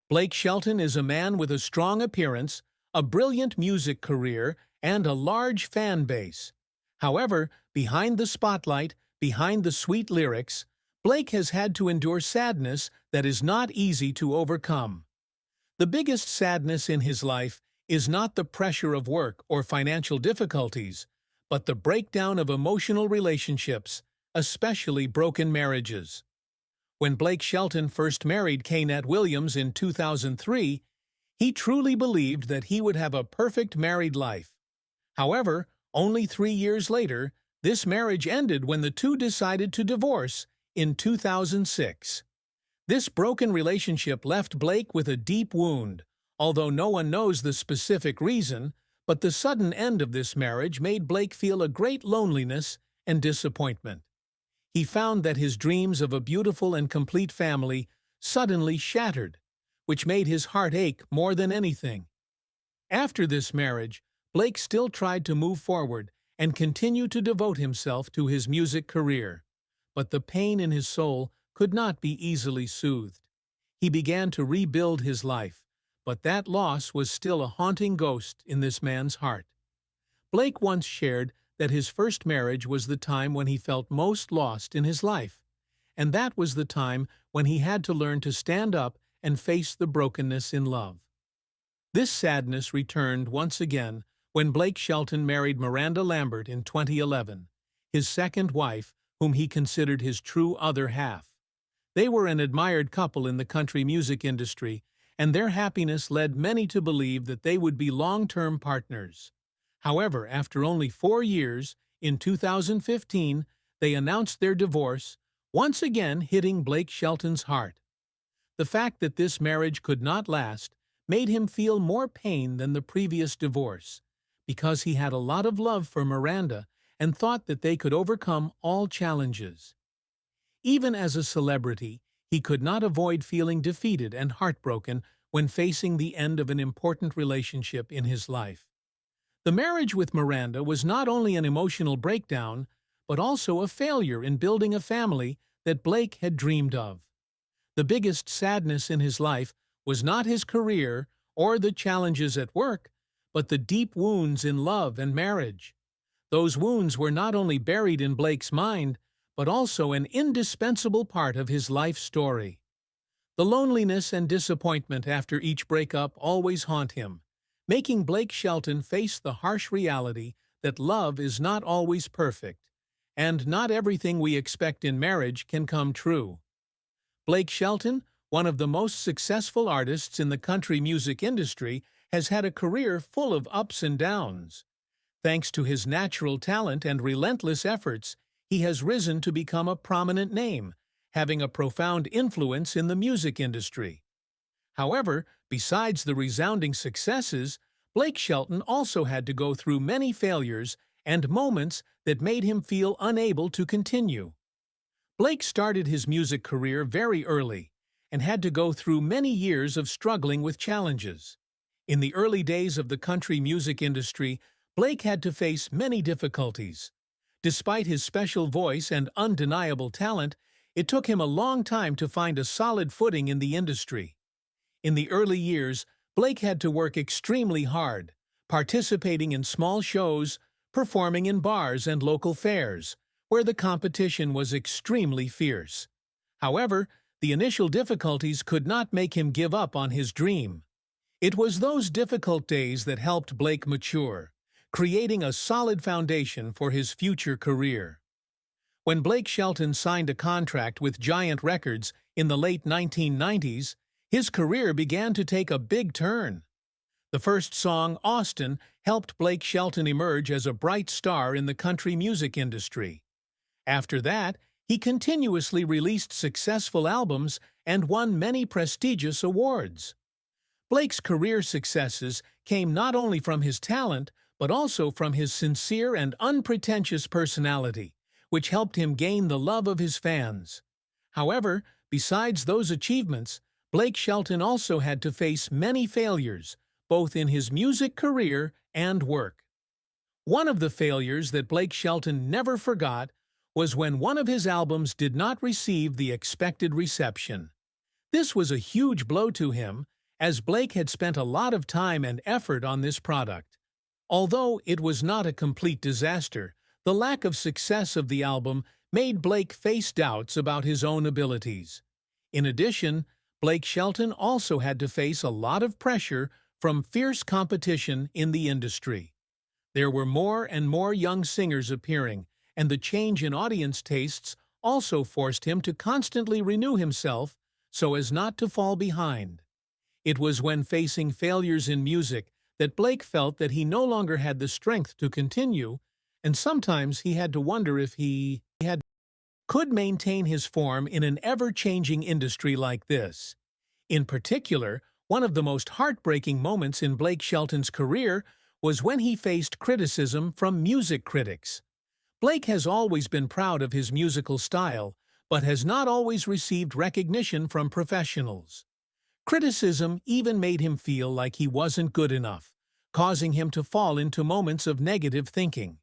Blake Shelton is a man with a strong appearance, a brilliant music career, and a large fan base. However, behind the spotlight, behind the sweet lyrics, Blake has had to endure sadness that is not easy to overcome. The biggest sadness in his life is not the pressure of work or financial difficulties, but the breakdown of emotional relationships, especially broken marriages. When Blake Shelton first married Kaynette Williams in 2003, he truly believed that he would have a perfect married life. However, only 3 years later, this marriage ended when the two decided to divorce in 2006. This broken relationship left Blake with a deep wound, although no one knows the specific reason, but the sudden end of this marriage made Blake feel a great loneliness and disappointment. He found that his dreams of a beautiful and complete family suddenly shattered, which made his heart ache more than anything. After this marriage, Blake still tried to move forward and continue to devote himself to his music career, but the pain in his soul could not be easily soothed. He began to rebuild his life, but that loss was still a haunting ghost in this man's heart. Blake once shared that his first marriage was the time when he felt most lost in his life, and that was the time when he had to learn to stand up and face the brokenness in love. This sadness returned once again when Blake Shelton married Miranda Lambert in 2011, his second wife, whom he considered his true other half. They were an admired couple in the country music industry, and their happiness led many to believe that they would be long-term partners. However, after only 4 years, in 2015, they announced their divorce, once again hitting Blake Shelton's heart. The fact that this marriage could not last made him feel more pain than the previous divorce, because he had a lot of love for Miranda and thought that they could overcome all challenges. Even as a celebrity, he could not avoid feeling defeated and heartbroken when facing the end of an important relationship in his life. The marriage with Miranda was not only an emotional breakdown, but also a failure in building a family that Blake had dreamed of. The biggest sadness in his life was not his career or the challenges at work, but the deep wounds in love and marriage. Those wounds were not only buried in Blake's mind, but also an indispensable part of his life story. The loneliness and disappointment after each breakup always haunt him, making Blake Shelton face the harsh reality that love is not always perfect, and not everything we expect in marriage can come true. Blake Shelton, one of the most successful artists in the country music industry, has had a career full of ups and downs. Thanks to his natural talent and relentless efforts, he has risen to become a prominent name, having a profound influence in the music industry. However, besides the resounding successes, Blake Shelton also had to go through many failures and moments that made him feel unable to continue. Blake started his music career very early and had to go through many years of struggling with challenges. In the early days of the country music industry, Blake had to face many difficulties. Despite his special voice and undeniable talent, it took him a long time to find a solid footing in the industry. In the early years, Blake had to work extremely hard, participating in small shows, performing in bars and local fairs, where the competition was extremely fierce. However, the initial difficulties could not make him give up on his dream. It was those difficult days that helped Blake mature, creating a solid foundation for his future career. When Blake Shelton signed a contract with Giant Records in the late 1990s, his career began to take a big turn. The first song, Austin, helped Blake Shelton emerge as a bright star in the country music industry. After that, he continuously released successful albums and won many prestigious awards. Blake's career successes came not only from his talent, but also from his sincere and unpretentious personality, which helped him gain the love of his fans. However, besides those achievements, Blake Shelton also had to face many failures, both in his music career and work. One of the failures that Blake Shelton never forgot was when one of his albums did not receive the expected reception. This was a huge blow to him, as Blake had spent a lot of time and effort on this product. Although it was not a complete disaster, the lack of success of the album made Blake face doubts about his own abilities. In addition, Blake Shelton also had to face a lot of pressure from fierce competition in the industry. There were more and more young singers appearing, and the change in audience tastes also forced him to constantly renew himself so as not to fall behind. It was when facing failures in music that Blake felt that he no longer had the strength to continue, and sometimes he had to wonder if he could maintain his form in an ever-changing industry like this. In particular, one of the most heartbreaking moments in Blake Shelton's career was when he faced criticism from music critics. Blake has always been proud of his musical style, but has not always received recognition from professionals. Criticism even made him feel like he wasn't good enough, causing him to fall into moments of negative thinking.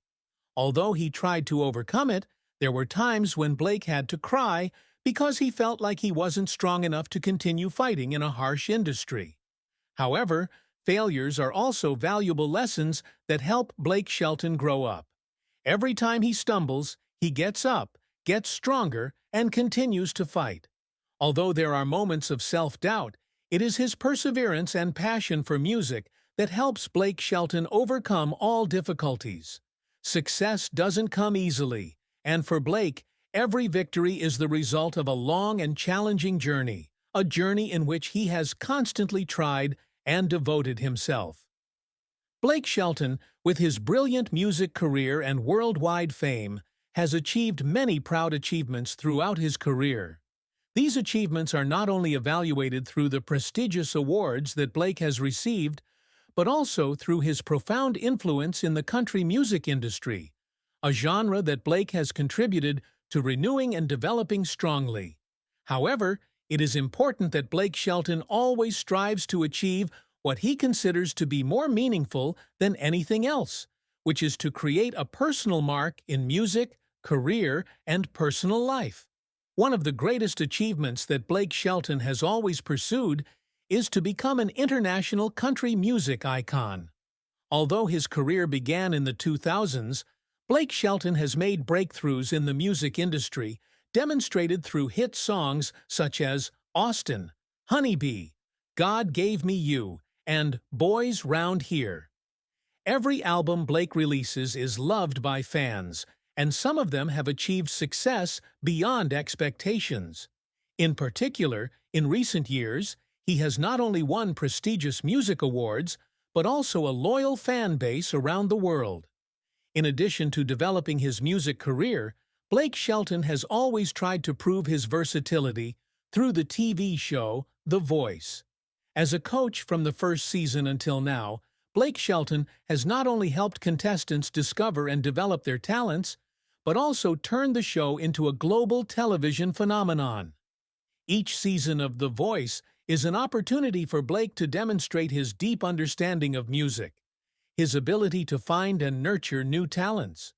Although he tried to overcome it, there were times when Blake had to cry because he felt like he wasn't strong enough to continue fighting in a harsh industry. However, failures are also valuable lessons that help Blake Shelton grow up. Every time he stumbles, he gets up, gets stronger, and continues to fight. Although there are moments of self-doubt, it is his perseverance and passion for music that helps Blake Shelton overcome all difficulties. Success doesn't come easily, and for Blake, every victory is the result of a long and challenging journey, a journey in which he has constantly tried and devoted himself. Blake Shelton, with his brilliant music career and worldwide fame, has achieved many proud achievements throughout his career. These achievements are not only evaluated through the prestigious awards that Blake has received, but also through his profound influence in the country music industry, a genre that Blake has contributed to renewing and developing strongly. However, it is important that Blake Shelton always strives to achieve what he considers to be more meaningful than anything else, which is to create a personal mark in music, career, and personal life. One of the greatest achievements that Blake Shelton has always pursued is to become an international country music icon. Although his career began in the 2000s, Blake Shelton has made breakthroughs in the music industry, demonstrated through hit songs such as Austin, Honeybee, God Gave Me You, and Boys Round Here. Every album Blake releases is loved by fans, and some of them have achieved success beyond expectations. In particular, in recent years, he has not only won prestigious music awards, but also a loyal fan base around the world. In addition to developing his music career, Blake Shelton has always tried to prove his versatility through the TV show The Voice. As a coach from the first season until now, Blake Shelton has not only helped contestants discover and develop their talents, but also turned the show into a global television phenomenon. Each season of The Voice is an opportunity for Blake to demonstrate his deep understanding of music, his ability to find and nurture new talents.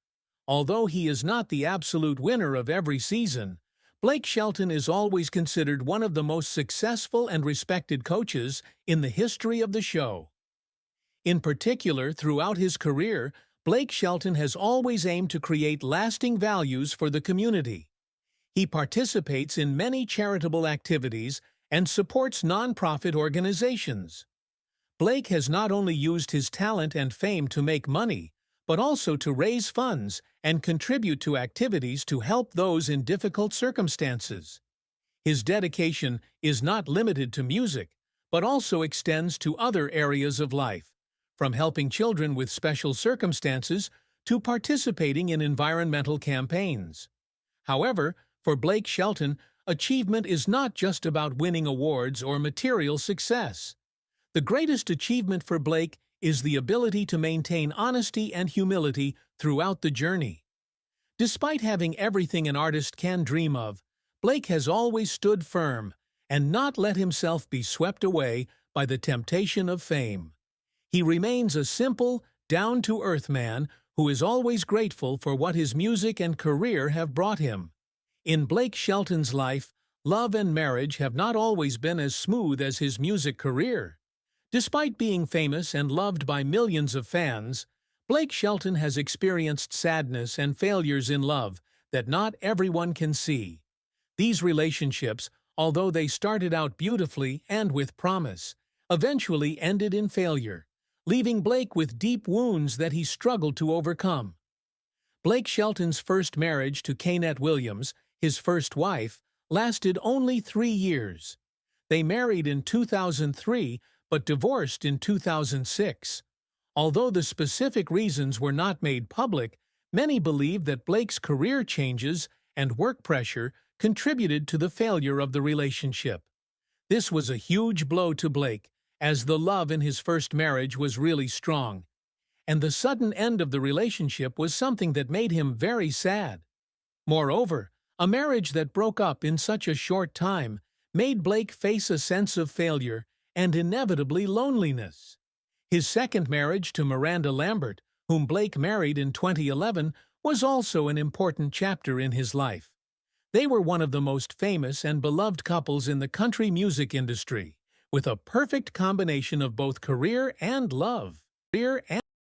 Although he is not the absolute winner of every season, Blake Shelton is always considered one of the most successful and respected coaches in the history of the show. In particular, throughout his career, Blake Shelton has always aimed to create lasting values for the community. He participates in many charitable activities and supports nonprofit organizations. Blake has not only used his talent and fame to make money, but also to raise funds and contribute to activities to help those in difficult circumstances. His dedication is not limited to music, but also extends to other areas of life, from helping children with special circumstances to participating in environmental campaigns. However, for Blake Shelton, achievement is not just about winning awards or material success. The greatest achievement for Blake is the ability to maintain honesty and humility throughout the journey. Despite having everything an artist can dream of, Blake has always stood firm and not let himself be swept away by the temptation of fame. He remains a simple, down-to-earth man who is always grateful for what his music and career have brought him. In Blake Shelton's life, love and marriage have not always been as smooth as his music career. Despite being famous and loved by millions of fans, Blake Shelton has experienced sadness and failures in love that not everyone can see. These relationships, although they started out beautifully and with promise, eventually ended in failure, leaving Blake with deep wounds that he struggled to overcome. Blake Shelton's first marriage to Kaynette Williams, his first wife, lasted only 3 years. They married in 2003 but divorced in 2006. Although the specific reasons were not made public, many believe that Blake's career changes and work pressure contributed to the failure of the relationship. This was a huge blow to Blake, as the love in his first marriage was really strong, and the sudden end of the relationship was something that made him very sad. Moreover, a marriage that broke up in such a short time made Blake face a sense of failure and inevitably loneliness. His second marriage to Miranda Lambert, whom Blake married in 2011, was also an important chapter in his life. They were one of the most famous and beloved couples in the country music industry, with a perfect combination of both career and love.